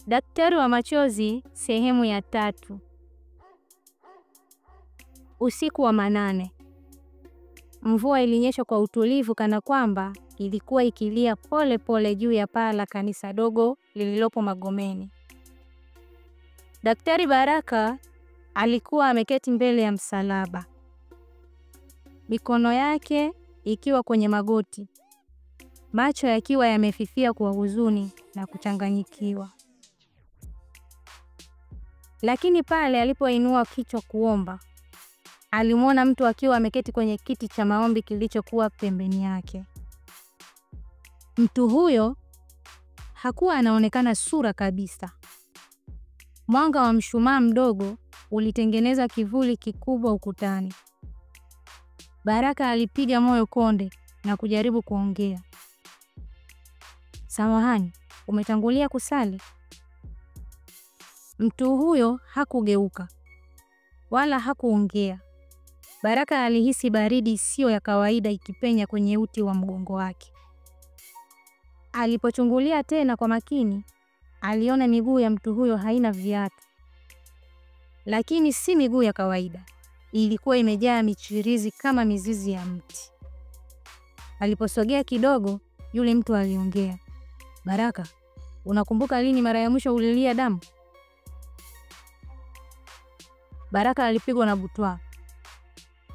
Daktari wa machozi sehemu ya 3. Usiku wa manane. Mvua ilinyesha kwa utulivu kana kwamba ilikuwa ikilia pole pole juu ya paa la kanisa dogo lililopo Magomeni. Daktari Baraka alikuwa ameketi mbele ya msalaba, mikono yake ikiwa kwenye magoti, macho yakiwa yamefifia kwa huzuni na kuchanganyikiwa. Lakini pale alipoinua kichwa kuomba, alimwona mtu akiwa ameketi kwenye kiti cha maombi kilichokuwa pembeni yake. Mtu huyo hakuwa anaonekana sura kabisa. Mwanga wa mshumaa mdogo ulitengeneza kivuli kikubwa ukutani. Baraka alipiga moyo konde na kujaribu kuongea. "Samahani, umetangulia kusali?" Mtu huyo hakugeuka wala hakuongea. Baraka alihisi baridi isiyo ya kawaida ikipenya kwenye uti wa mgongo wake. Alipochungulia tena kwa makini, aliona miguu ya mtu huyo haina viatu. Lakini si miguu ya kawaida. Ilikuwa imejaa michirizi kama mizizi ya mti. Aliposogea kidogo, yule mtu aliongea. "Baraka, unakumbuka lini mara ya mwisho ulilia damu?" Baraka alipigwa na butwaa.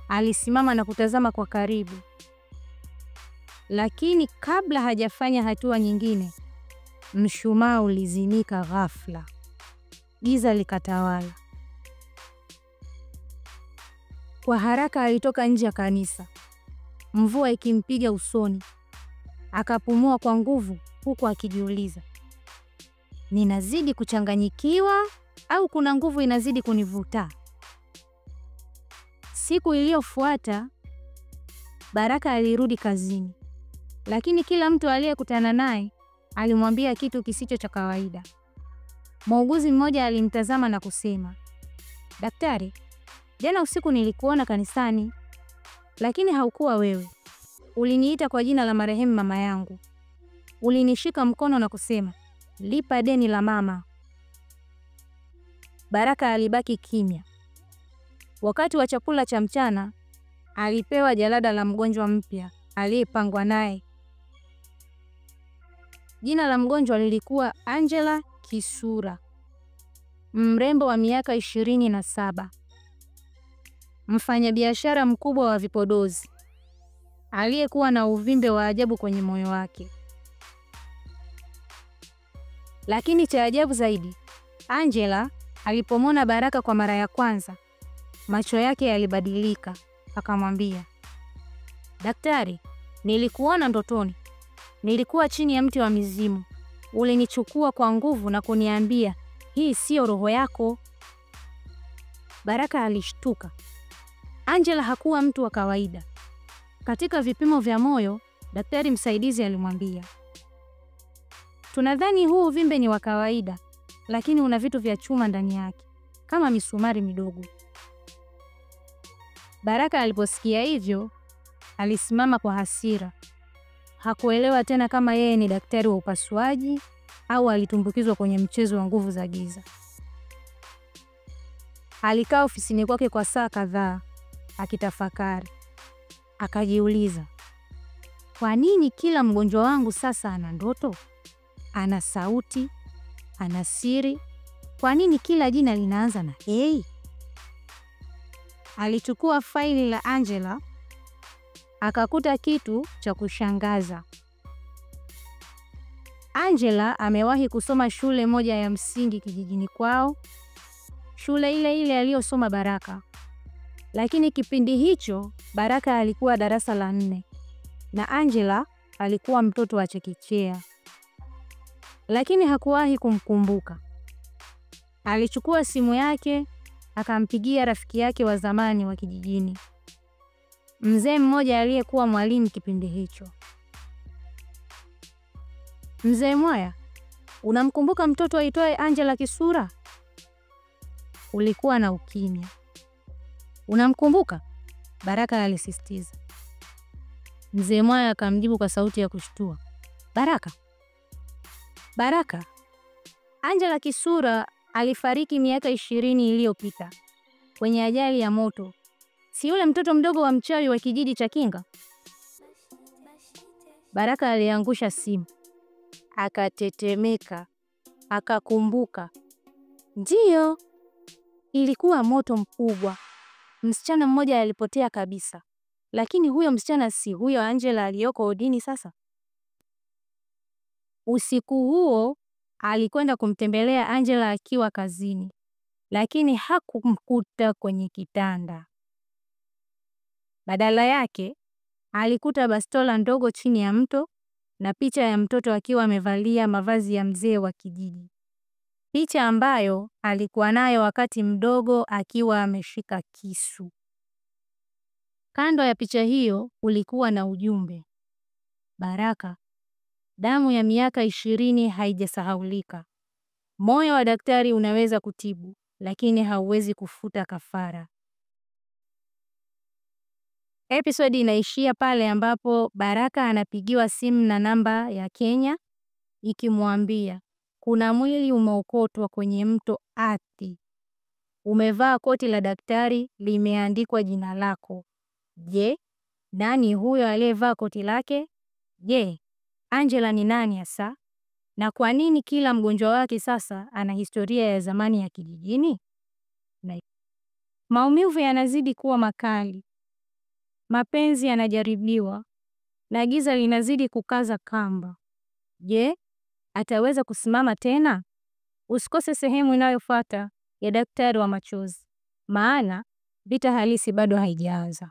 Alisimama na kutazama kwa karibu. Lakini kabla hajafanya hatua nyingine, mshumaa ulizimika ghafla. Giza likatawala. Kwa haraka alitoka nje ya kanisa, mvua ikimpiga usoni. Akapumua kwa nguvu huku akijiuliza, ninazidi kuchanganyikiwa au kuna nguvu inazidi kunivuta? Siku iliyofuata Baraka alirudi kazini, lakini kila mtu aliyekutana naye alimwambia kitu kisicho cha kawaida. Muuguzi mmoja alimtazama na kusema, "Daktari, jana usiku nilikuona kanisani, lakini haukuwa wewe. Uliniita kwa jina la marehemu mama yangu. Ulinishika mkono na kusema, 'Lipa deni la mama.'" Baraka alibaki kimya. Wakati wa chakula cha mchana, alipewa jalada la mgonjwa mpya aliyepangwa naye. Jina la mgonjwa lilikuwa Angela Kisura, mrembo wa miaka 27, mfanyabiashara mkubwa wa vipodozi, aliyekuwa na uvimbe wa ajabu kwenye moyo wake. Lakini cha ajabu zaidi, Angela alipomwona Baraka kwa mara ya kwanza, macho yake yalibadilika. Akamwambia, "Daktari, nilikuona ndotoni. Nilikuwa chini ya mti wa mizimu. Ulinichukua kwa nguvu na kuniambia, 'Hii sio roho yako.'" Baraka alishtuka. Angela hakuwa mtu wa kawaida. Katika vipimo vya moyo, daktari msaidizi alimwambia, "Tunadhani huu uvimbe ni wa kawaida, lakini una vitu vya chuma ndani yake, kama misumari midogo." Baraka aliposikia hivyo, alisimama kwa hasira. Hakuelewa tena kama yeye ni daktari wa upasuaji au alitumbukizwa kwenye mchezo wa nguvu za giza. Alikaa ofisini kwake kwa saa kadhaa akitafakari. Akajiuliza, kwa nini kila mgonjwa wangu sasa ana ndoto? Ana sauti, ana siri. Kwa nini kila jina linaanza na A? Alichukua faili la Angela, akakuta kitu cha kushangaza. Angela amewahi kusoma shule moja ya msingi kijijini kwao, shule ile ile aliyosoma Baraka. Lakini kipindi hicho Baraka alikuwa darasa la 4 na Angela alikuwa mtoto wa chekechea. Lakini hakuwahi kumkumbuka. Alichukua simu yake, akampigia rafiki yake wa zamani wa kijijini, mzee mmoja aliyekuwa mwalimu kipindi hicho. "Mzee Mwaya, unamkumbuka mtoto aitwaye Angela Kisura?" Ulikuwa na ukimya. "Unamkumbuka?" Baraka alisisitiza. Mzee Mwaya akamjibu kwa sauti ya kushtua, "Baraka? Baraka?" Angela Kisura alifariki miaka 20 iliyopita kwenye ajali ya moto. Si yule mtoto mdogo wa mchawi wa kijiji cha Kinga? Baraka aliangusha simu, akatetemeka, akakumbuka. Ndiyo, ilikuwa moto mkubwa. Msichana mmoja alipotea kabisa. Lakini huyo msichana si huyo Angela aliyoko odini sasa? Usiku huo alikwenda kumtembelea Angela akiwa kazini, lakini hakumkuta kwenye kitanda. Badala yake alikuta bastola ndogo chini ya mto na picha ya mtoto akiwa amevalia mavazi ya mzee wa kijiji. Picha ambayo alikuwa nayo wakati mdogo akiwa ameshika kisu. Kando ya picha hiyo ulikuwa na ujumbe: Baraka, damu ya miaka 20 haijasahaulika. Moyo wa daktari unaweza kutibu, lakini hauwezi kufuta kafara. Episode inaishia pale ambapo Baraka anapigiwa simu na namba ya Kenya ikimwambia kuna mwili umeokotwa kwenye mto Athi. Umevaa koti la daktari, limeandikwa jina lako. Je, nani huyo aliyevaa koti lake? Je, Angela ni nani hasa? Na kwa nini kila mgonjwa wake sasa ana historia ya zamani ya kijijini? Maumivu yanazidi kuwa makali. Mapenzi yanajaribiwa na giza linazidi kukaza kamba. Je, ataweza kusimama tena? Usikose sehemu inayofuata ya Daktari wa Machozi, maana vita halisi bado haijaanza.